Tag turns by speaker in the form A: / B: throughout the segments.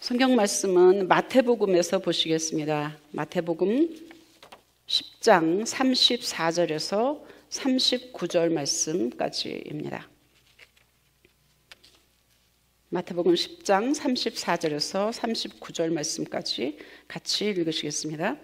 A: 성경 말씀은 마태복음에서 보시겠습니다. 마태복음 10장 34절에서 39절 말씀까지입니다. 마태복음 10장 34절에서 39절 말씀까지 같이 읽으시겠습니다.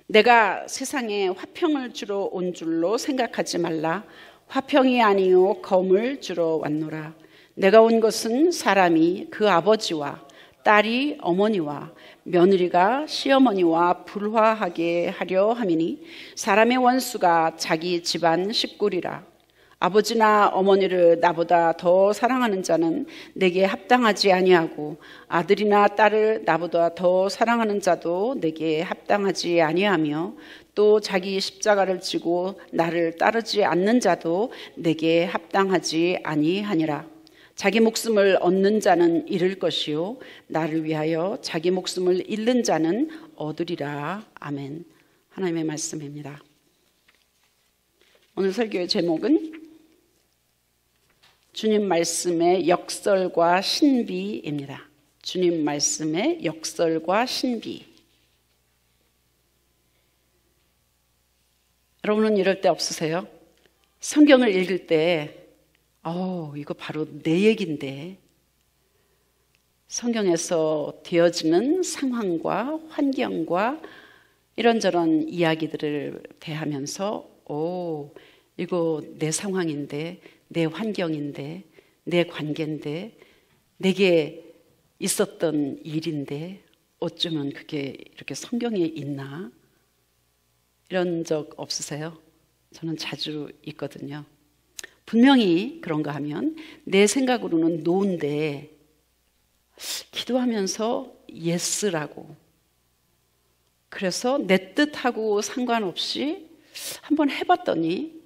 A: 내가 세상에 화평을 주러 온 줄로 생각하지 말라. 화평이 아니요 검을 주러 왔노라. 내가 온 것은 사람이 그 아버지와 딸이 어머니와 며느리가 시어머니와 불화하게 하려 함이니 사람의 원수가 자기 집안 식구리라. 아버지나 어머니를 나보다 더 사랑하는 자는 내게 합당하지 아니하고 아들이나 딸을 나보다 더 사랑하는 자도 내게 합당하지 아니하며 또 자기 십자가를 지고 나를 따르지 않는 자도 내게 합당하지 아니하니라. 자기 목숨을 얻는 자는 잃을 것이요 나를 위하여 자기 목숨을 잃는 자는 얻으리라. 아멘. 하나님의 말씀입니다. 오늘 설교의 제목은 주님 말씀의 역설과 신비입니다. 주님 말씀의 역설과 신비. 여러분은 이럴 때 없으세요? 성경을 읽을 때 이거 바로 내 얘기인데, 성경에서 되어지는 상황과 환경과 이런저런 이야기들을 대하면서 이거 내 상황인데, 내 환경인데, 내 관계인데, 내게 있었던 일인데 어쩌면 그게 이렇게 성경에 있나? 이런 적 없으세요? 저는 자주 있거든요. 분명히 그런가 하면 내 생각으로는 노인데 기도하면서 예스라고, 그래서 내 뜻하고 상관없이 한번 해봤더니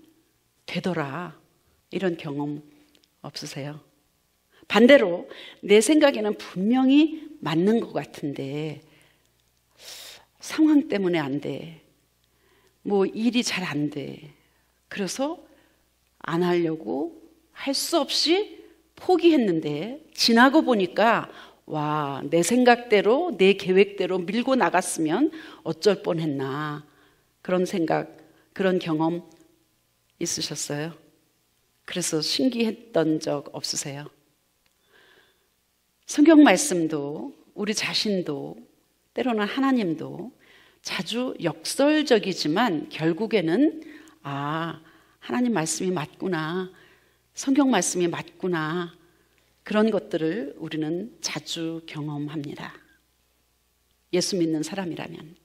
A: 되더라. 이런 경험 없으세요? 반대로 내 생각에는 분명히 맞는 것 같은데 상황 때문에 안 돼. 일이 잘 안 돼. 그래서 안 하려고 할 수 없이 포기했는데 지나고 보니까 내 생각대로 내 계획대로 밀고 나갔으면 어쩔 뻔했나. 그런 생각, 그런 경험 있으셨어요? 그래서 신기했던 적 없으세요? 성경 말씀도 우리 자신도 때로는 하나님도 자주 역설적이지만 결국에는 하나님 말씀이 맞구나, 성경 말씀이 맞구나, 그런 것들을 우리는 자주 경험합니다. 예수 믿는 사람이라면,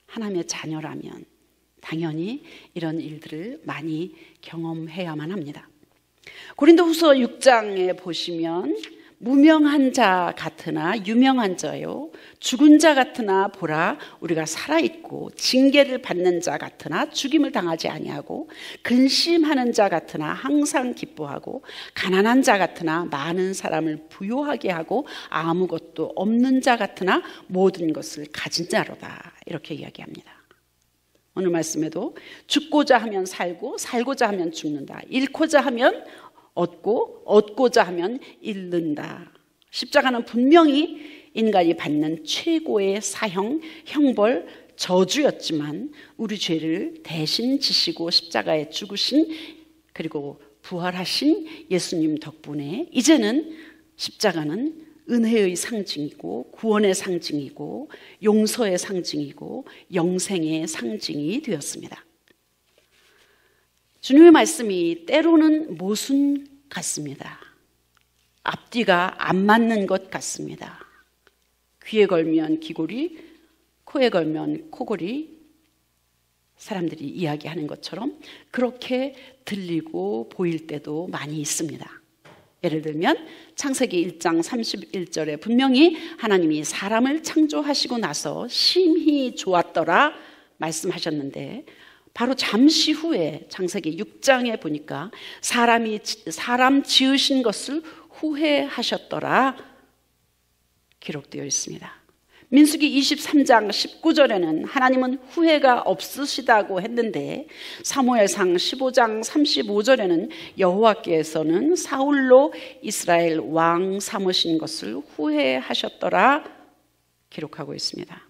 A: 하나님의 자녀라면 당연히 이런 일들을 많이 경험해야만 합니다. 고린도후서 6장에 보시면 무명한 자 같으나 유명한 자요, 죽은 자 같으나 보라 우리가 살아있고, 징계를 받는 자 같으나 죽임을 당하지 아니하고, 근심하는 자 같으나 항상 기뻐하고, 가난한 자 같으나 많은 사람을 부요하게 하고, 아무것도 없는 자 같으나 모든 것을 가진 자로다. 이렇게 이야기합니다. 오늘 말씀에도 죽고자 하면 살고, 살고자 하면 죽는다. 잃고자 하면 얻고, 얻고자 하면 잃는다. 십자가는 분명히 인간이 받는 최고의 사형, 형벌, 저주였지만 우리 죄를 대신 지시고 십자가에 죽으신, 그리고 부활하신 예수님 덕분에 이제는 십자가는 은혜의 상징이고 구원의 상징이고 용서의 상징이고 영생의 상징이 되었습니다. 주님의 말씀이 때로는 모순 같습니다. 앞뒤가 안 맞는 것 같습니다. 귀에 걸면 귀고리, 코에 걸면 코고리, 사람들이 이야기하는 것처럼 그렇게 들리고 보일 때도 많이 있습니다. 예를 들면 창세기 1장 31절에 분명히 하나님이 사람을 창조하시고 나서 심히 좋았더라 말씀하셨는데, 바로 잠시 후에 창세기 6장에 보니까 사람 지으신 것을 후회하셨더라 기록되어 있습니다. 민수기 23장 19절에는 하나님은 후회가 없으시다고 했는데, 사무엘상 15장 35절에는 여호와께서는 사울로 이스라엘 왕 삼으신 것을 후회하셨더라 기록하고 있습니다.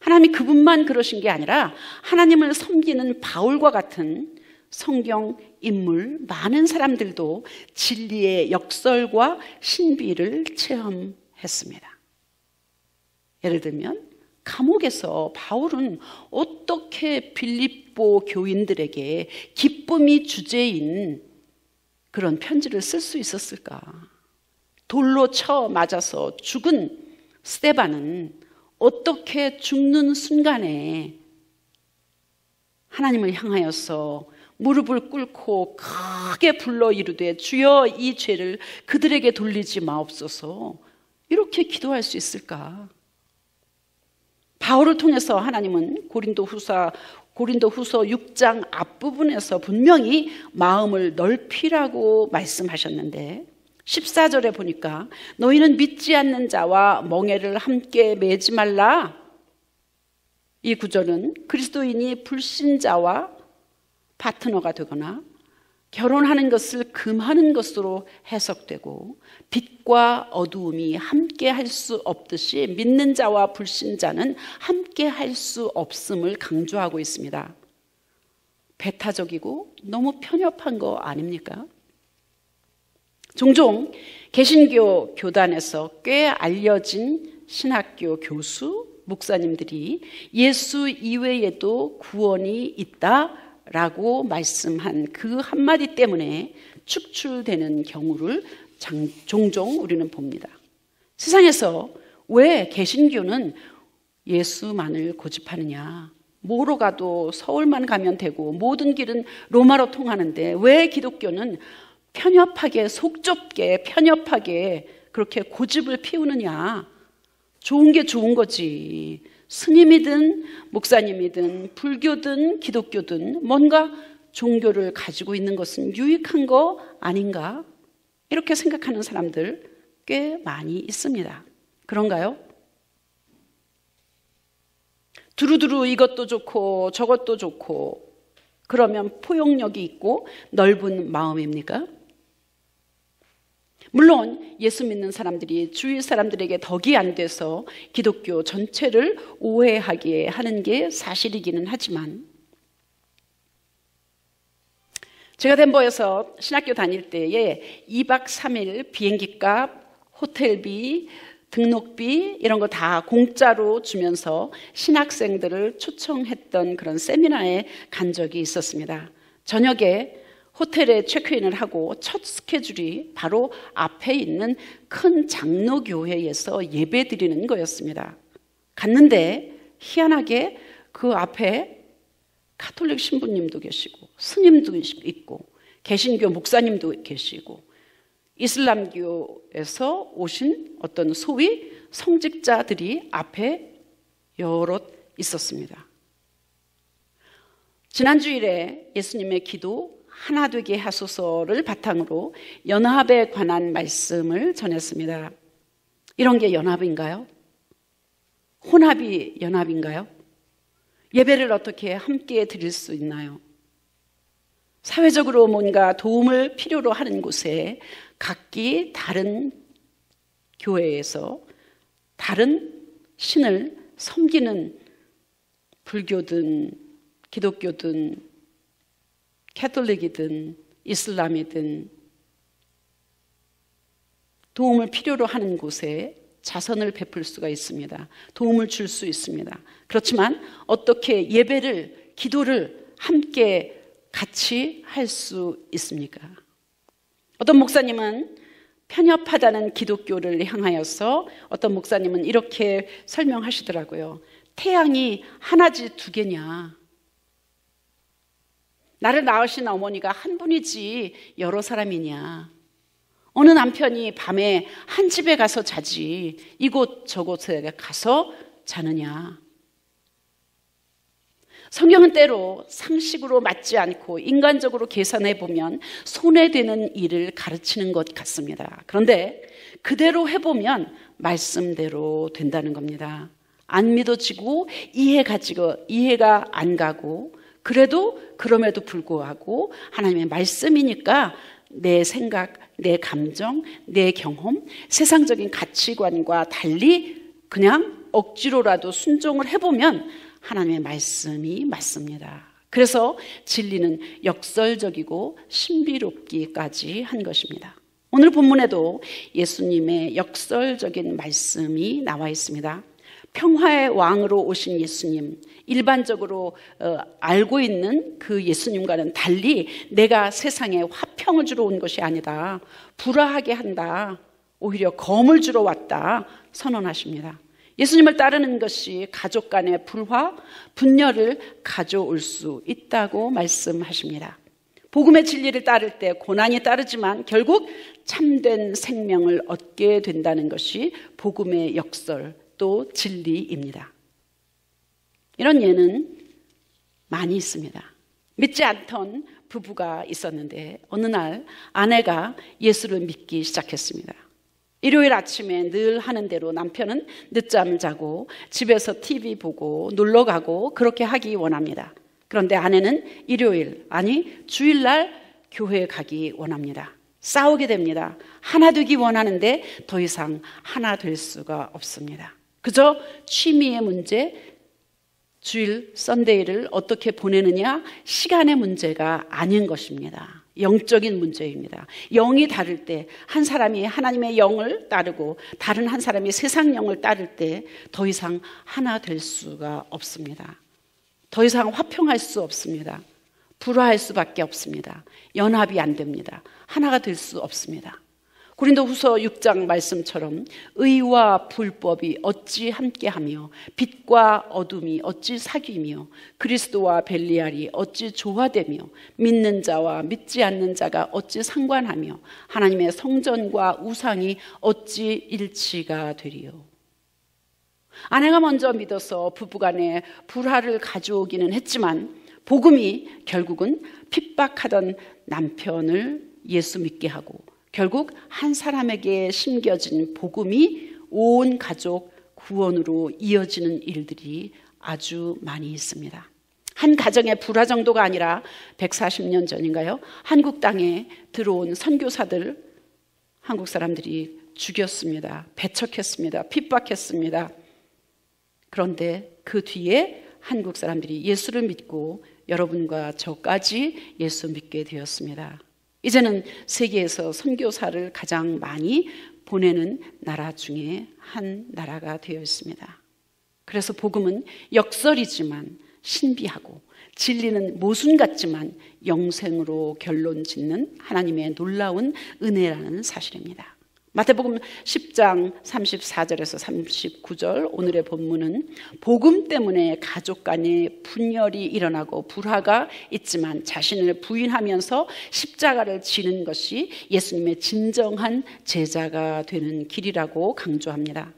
A: 하나님이 그분만 그러신 게 아니라 하나님을 섬기는 바울과 같은 성경 인물 많은 사람들도 진리의 역설과 신비를 체험했습니다. 예를 들면 감옥에서 바울은 어떻게 빌립보 교인들에게 기쁨이 주제인 그런 편지를 쓸 수 있었을까? 돌로 쳐 맞아서 죽은 스데반은 어떻게 죽는 순간에 하나님을 향하여서 무릎을 꿇고 크게 불러 이르되 주여 이 죄를 그들에게 돌리지 마옵소서 이렇게 기도할 수 있을까? 바울을 통해서 하나님은 고린도후서 6장 앞부분에서 분명히 마음을 넓히라고 말씀하셨는데 14절에 보니까 너희는 믿지 않는 자와 멍에를 함께 매지 말라. 이 구절은 그리스도인이 불신자와 파트너가 되거나 결혼하는 것을 금하는 것으로 해석되고 빛과 어두움이 함께 할 수 없듯이 믿는 자와 불신자는 함께 할 수 없음을 강조하고 있습니다. 배타적이고 너무 편협한 거 아닙니까? 종종 개신교 교단에서 꽤 알려진 신학교 교수, 목사님들이 예수 이외에도 구원이 있다라고 말씀한 그 한마디 때문에 축출되는 경우를 종종 우리는 봅니다. 세상에서 왜 개신교는 예수만을 고집하느냐? 뭐로 가도 서울만 가면 되고 모든 길은 로마로 통하는데 왜 기독교는 편협하게 속 좁게 편협하게 그렇게 고집을 피우느냐? 좋은 게 좋은 거지. 스님이든 목사님이든 불교든 기독교든 뭔가 종교를 가지고 있는 것은 유익한 거 아닌가? 이렇게 생각하는 사람들 꽤 많이 있습니다. 그런가요? 두루두루 이것도 좋고 저것도 좋고 그러면 포용력이 있고 넓은 마음입니까? 물론 예수 믿는 사람들이 주위 사람들에게 덕이 안 돼서 기독교 전체를 오해하게 하는 게 사실이기는 하지만 제가 덴버에서 신학교 다닐 때에 2박 3일 비행기값, 호텔비, 등록비 이런 거 다 공짜로 주면서 신학생들을 초청했던 그런 세미나에 간 적이 있었습니다. 저녁에 호텔에 체크인을 하고 첫 스케줄이 바로 앞에 있는 큰 장로교회에서 예배 드리는 거였습니다. 갔는데 희한하게 그 앞에 가톨릭 신부님도 계시고 스님도 있고 개신교 목사님도 계시고 이슬람교에서 오신 어떤 소위 성직자들이 앞에 여럿 있었습니다. 지난주일에 예수님의 기도 하나 되게 하소서를 바탕으로 연합에 관한 말씀을 전했습니다. 이런 게 연합인가요? 혼합이 연합인가요? 예배를 어떻게 함께 드릴 수 있나요? 사회적으로 뭔가 도움을 필요로 하는 곳에 각기 다른 교회에서 다른 신을 섬기는 불교든 기독교든 캐톨릭이든 이슬람이든 도움을 필요로 하는 곳에 자선을 베풀 수가 있습니다. 도움을 줄 수 있습니다. 그렇지만 어떻게 예배를, 기도를 함께 같이 할 수 있습니까? 어떤 목사님은 편협하다는 기독교를 향하여서 어떤 목사님은 이렇게 설명하시더라고요. 태양이 하나지 두 개냐? 나를 낳으신 어머니가 한 분이지 여러 사람이냐? 어느 남편이 밤에 한 집에 가서 자지 이곳 저곳에 가서 자느냐? 성경은 때로 상식으로 맞지 않고 인간적으로 계산해 보면 손해되는 일을 가르치는 것 같습니다. 그런데 그대로 해보면 말씀대로 된다는 겁니다. 안 믿어지고 이해가 안 가고 그래도 그럼에도 불구하고 하나님의 말씀이니까 내 생각, 내 감정, 내 경험, 세상적인 가치관과 달리 그냥 억지로라도 순종을 해보면 하나님의 말씀이 맞습니다. 그래서 진리는 역설적이고 신비롭기까지 한 것입니다. 오늘 본문에도 예수님의 역설적인 말씀이 나와 있습니다. 평화의 왕으로 오신 예수님, 일반적으로 알고 있는 그 예수님과는 달리 내가 세상에 화평을 주러 온 것이 아니다, 불화하게 한다, 오히려 검을 주러 왔다 선언하십니다. 예수님을 따르는 것이 가족 간의 불화, 분열을 가져올 수 있다고 말씀하십니다. 복음의 진리를 따를 때 고난이 따르지만 결국 참된 생명을 얻게 된다는 것이 복음의 역설 또 진리입니다. 이런 예는 많이 있습니다. 믿지 않던 부부가 있었는데 어느 날 아내가 예수를 믿기 시작했습니다. 일요일 아침에 늘 하는 대로 남편은 늦잠을 자고 집에서 TV 보고 놀러 가고 그렇게 하기 원합니다. 그런데 아내는 일요일, 아니 주일날 교회에 가기 원합니다. 싸우게 됩니다. 하나 되기 원하는데 더 이상 하나 될 수가 없습니다. 그저 취미의 문제, 주일 썬데이를 어떻게 보내느냐, 시간의 문제가 아닌 것입니다. 영적인 문제입니다. 영이 다를 때, 한 사람이 하나님의 영을 따르고 다른 한 사람이 세상 영을 따를 때 더 이상 하나 될 수가 없습니다. 더 이상 화평할 수 없습니다. 불화할 수밖에 없습니다. 연합이 안 됩니다. 하나가 될 수 없습니다. 고린도후서 6장 말씀처럼 의와 불법이 어찌 함께하며 빛과 어둠이 어찌 사귀며 그리스도와 벨리알이 어찌 조화되며 믿는 자와 믿지 않는 자가 어찌 상관하며 하나님의 성전과 우상이 어찌 일치가 되리요. 아내가 먼저 믿어서 부부간에 불화를 가져오기는 했지만 복음이 결국은 핍박하던 남편을 예수 믿게 하고 결국 한 사람에게 심겨진 복음이 온 가족 구원으로 이어지는 일들이 아주 많이 있습니다. 한 가정의 불화 정도가 아니라 140년 전인가요? 한국 땅에 들어온 선교사들, 한국 사람들이 죽였습니다. 배척했습니다. 핍박했습니다. 그런데 그 뒤에 한국 사람들이 예수를 믿고 여러분과 저까지 예수 믿게 되었습니다. 이제는 세계에서 선교사를 가장 많이 보내는 나라 중에 한 나라가 되어 있습니다. 그래서 복음은 역설이지만 신비하고 진리는 모순 같지만 영생으로 결론 짓는 하나님의 놀라운 은혜라는 사실입니다. 마태복음 10장 34절에서 39절 오늘의 본문은 복음 때문에 가족 간에 분열이 일어나고 불화가 있지만 자신을 부인하면서 십자가를 지는 것이 예수님의 진정한 제자가 되는 길이라고 강조합니다.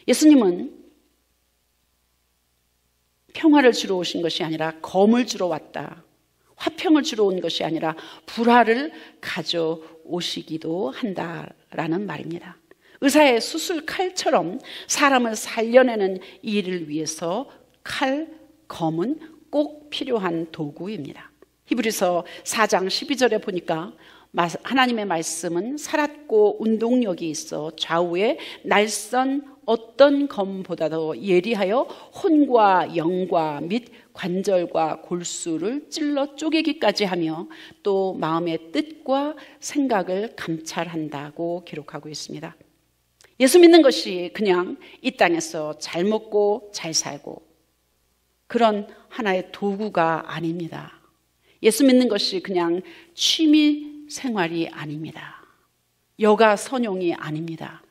A: 예수님은 평화를 주러 오신 것이 아니라 검을 주러 왔다. 화평을 주러 온 것이 아니라 불화를 가져오시기도 한다라는 말입니다. 의사의 수술 칼처럼 사람을 살려내는 일을 위해서 칼, 검은 꼭 필요한 도구입니다. 히브리서 4장 12절에 보니까 하나님의 말씀은 살았고 운동력이 있어 좌우에 날선 어떤 검보다도 예리하여 혼과 영과 및 관절과 골수를 찔러 쪼개기까지 하며 또 마음의 뜻과 생각을 감찰한다고 기록하고 있습니다. 예수 믿는 것이 그냥 이 땅에서 잘 먹고 잘 살고 그런 하나의 도구가 아닙니다. 예수 믿는 것이 그냥 취미 생활이 아닙니다. 여가 선용이 아닙니다.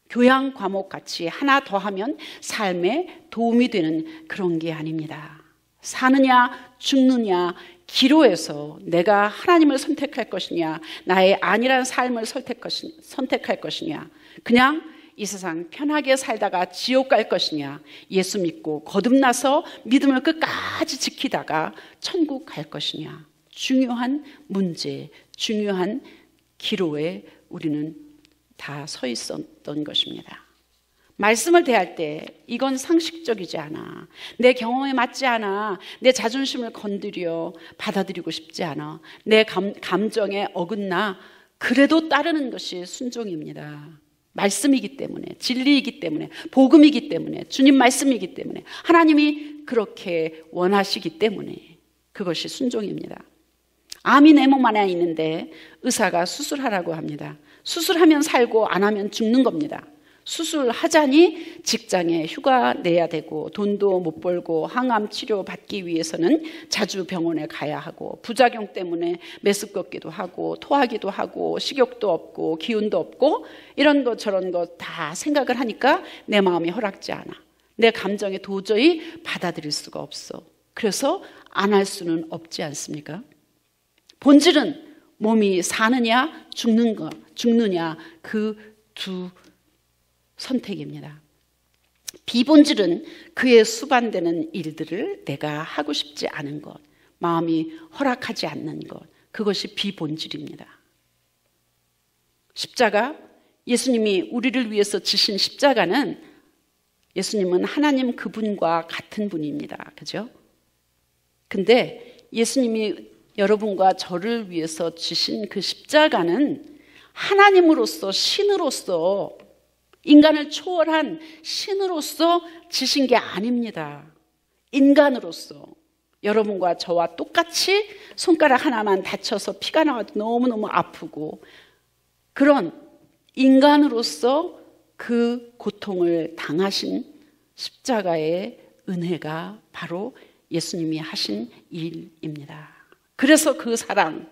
A: 교양 과목 같이 하나 더 하면 삶에 도움이 되는 그런 게 아닙니다. 사느냐 죽느냐 기로에서 내가 하나님을 선택할 것이냐 나의 안일한 삶을 선택할 것이냐 그냥 이 세상 편하게 살다가 지옥 갈 것이냐 예수 믿고 거듭나서 믿음을 끝까지 지키다가 천국 갈 것이냐 중요한 문제, 중요한 기로에 우리는 다 서 있었던 것입니다. 말씀을 대할 때 이건 상식적이지 않아. 내 경험에 맞지 않아. 내 자존심을 건드려 받아들이고 싶지 않아. 내 감정에 어긋나. 그래도 따르는 것이 순종입니다. 말씀이기 때문에, 진리이기 때문에, 복음이기 때문에, 주님 말씀이기 때문에, 하나님이 그렇게 원하시기 때문에 그것이 순종입니다. 암이 내 몸 안에 있는데 의사가 수술하라고 합니다. 수술하면 살고 안 하면 죽는 겁니다. 수술하자니 직장에 휴가 내야 되고 돈도 못 벌고 항암 치료 받기 위해서는 자주 병원에 가야 하고 부작용 때문에 메스 걷기도 하고 토하기도 하고 식욕도 없고 기운도 없고 이런 것 저런 것 다 생각을 하니까 내 마음이 허락지 않아. 내 감정에 도저히 받아들일 수가 없어. 그래서 안 할 수는 없지 않습니까? 본질은 몸이 사느냐 죽느냐 그 두 선택입니다. 비본질은 그의 수반되는 일들을 내가 하고 싶지 않은 것, 마음이 허락하지 않는 것, 그것이 비본질입니다. 십자가, 예수님이 우리를 위해서 지신 십자가는, 예수님은 하나님 그분과 같은 분입니다. 그죠? 근데 예수님이 여러분과 저를 위해서 지신 그 십자가는 하나님으로서, 신으로서, 인간을 초월한 신으로서 지신 게 아닙니다. 인간으로서 여러분과 저와 똑같이 손가락 하나만 다쳐서 피가 나와도 너무너무 아프고 그런 인간으로서 그 고통을 당하신 십자가의 은혜가 바로 예수님이 하신 일입니다. 그래서 그 사랑,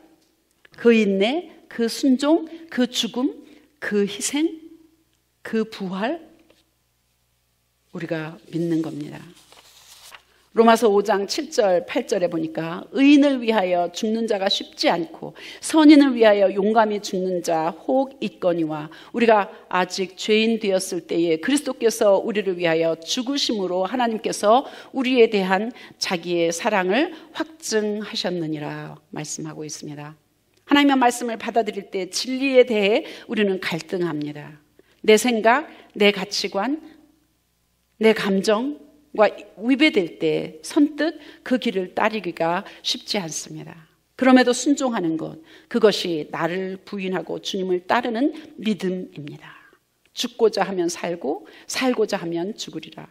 A: 그 인내, 그 순종, 그 죽음, 그 희생, 그 부활 우리가 믿는 겁니다. 로마서 5장 7절 8절에 보니까 의인을 위하여 죽는 자가 쉽지 않고 선인을 위하여 용감히 죽는 자 혹 있거니와 우리가 아직 죄인 되었을 때에 그리스도께서 우리를 위하여 죽으심으로 하나님께서 우리에 대한 자기의 사랑을 확증하셨느니라 말씀하고 있습니다. 하나님의 말씀을 받아들일 때 진리에 대해 우리는 갈등합니다. 내 생각, 내 가치관, 내 감정과 위배될 때 선뜻 그 길을 따르기가 쉽지 않습니다. 그럼에도 순종하는 것, 그것이 나를 부인하고 주님을 따르는 믿음입니다. 죽고자 하면 살고 살고자 하면 죽으리라.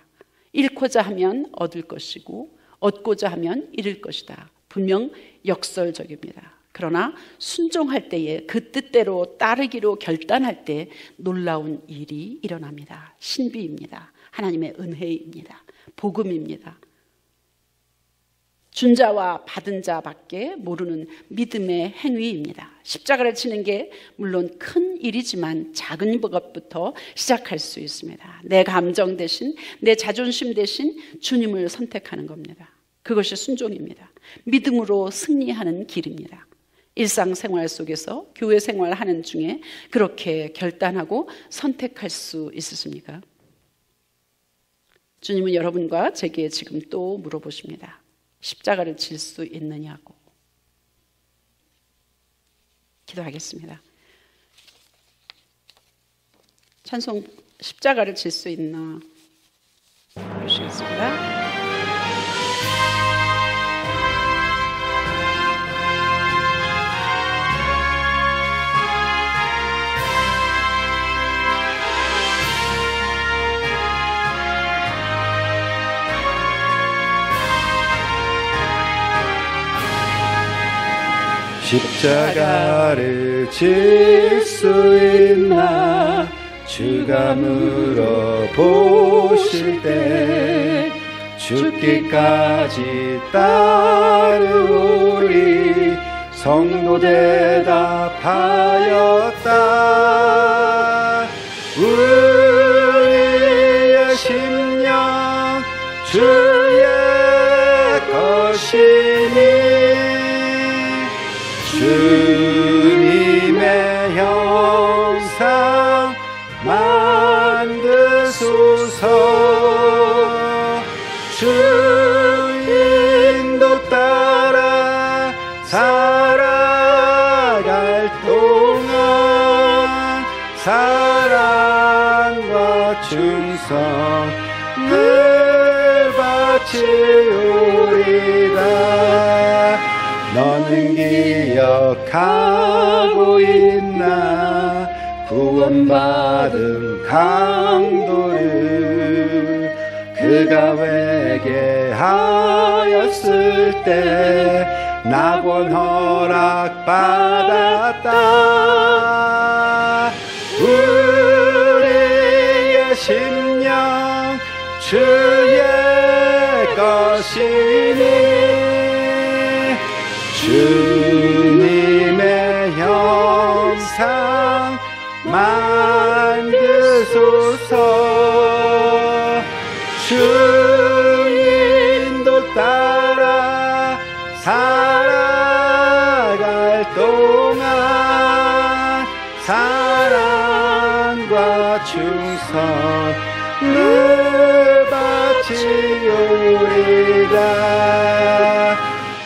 A: 잃고자 하면 얻을 것이고 얻고자 하면 잃을 것이다. 분명 역설적입니다. 그러나 순종할 때에 그 뜻대로 따르기로 결단할 때 놀라운 일이 일어납니다. 신비입니다. 하나님의 은혜입니다. 복음입니다. 준 자와 받은 자밖에 모르는 믿음의 행위입니다. 십자가를 지는 게 물론 큰 일이지만 작은 것부터 시작할 수 있습니다. 내 감정 대신, 내 자존심 대신 주님을 선택하는 겁니다. 그것이 순종입니다. 믿음으로 승리하는 길입니다. 일상생활 속에서 교회 생활하는 중에 그렇게 결단하고 선택할 수 있으십니까? 주님은 여러분과 제게 지금 또 물어보십니다. 십자가를 질 수 있느냐고. 기도하겠습니다. 찬송 십자가를 질 수 있나 부르시겠습니다.
B: 십자가를 질 수 있나 주가 물어보실 때 죽기까지 따르오리 성도 대답하였다. 우리의 심령 주의 것이니 주님의 형상 만드소서. 주인도 따라 살아갈 동안 사랑과 충성 늘 바치오리다. 너는 기억하고 있나 구원받은 강도를 그가 회개하였을 때 낙원 허락받았다. 우리의 심령 주의 것이니 주님의 형상 만드소서. 주 인도 따라 살아갈 동안 사랑과 충성을 바치오리라.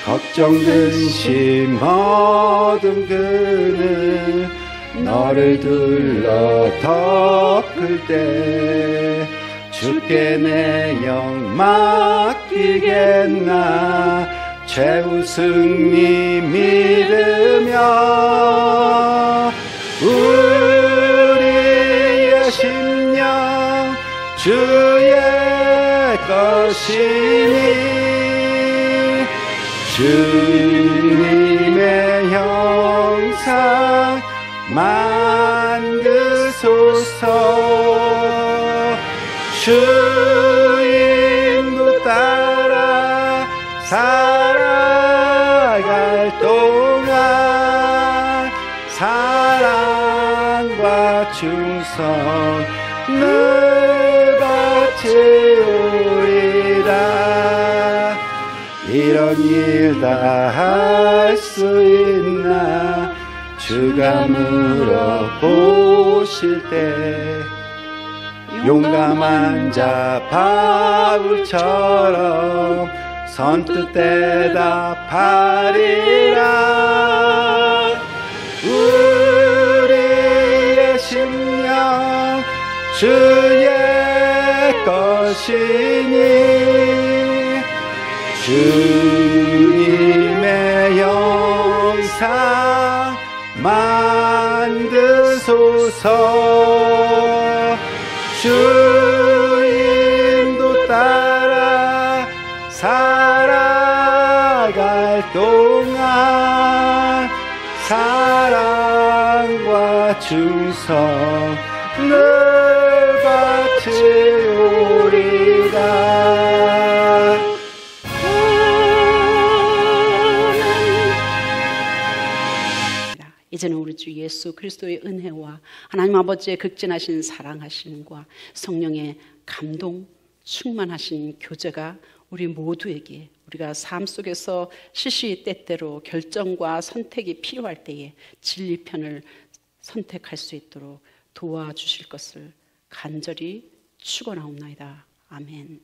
B: 걱정 근심 어둠 그늘 너를 둘러 덮을 때 주께 내 영 맡기겠나. 최후 승리 믿으며 우리의 심령 주의 것이니 주님의 형상 만드소서. 주 인도 따라 살아갈 동안 사랑과 충성을 바치오리라. 이런 일 다 할 수 있나. 주가 물어보실 때 용감한 자 바울처럼 선뜻 대답하리라. 우리의 심령 주의 것이니 주님의 형상 만드소서. 주 인도 따라 살아갈 동안 사랑과 충성을 바치오리라.
A: 이제는 우리 주 예수 그리스도의 은혜와 하나님 아버지의 극진하신 사랑하심과 성령의 감동 충만하신 교제가 우리 모두에게 우리가 삶 속에서 시시때때로 결정과 선택이 필요할 때에 진리편을 선택할 수 있도록 도와주실 것을 간절히 축원하옵나이다. 아멘.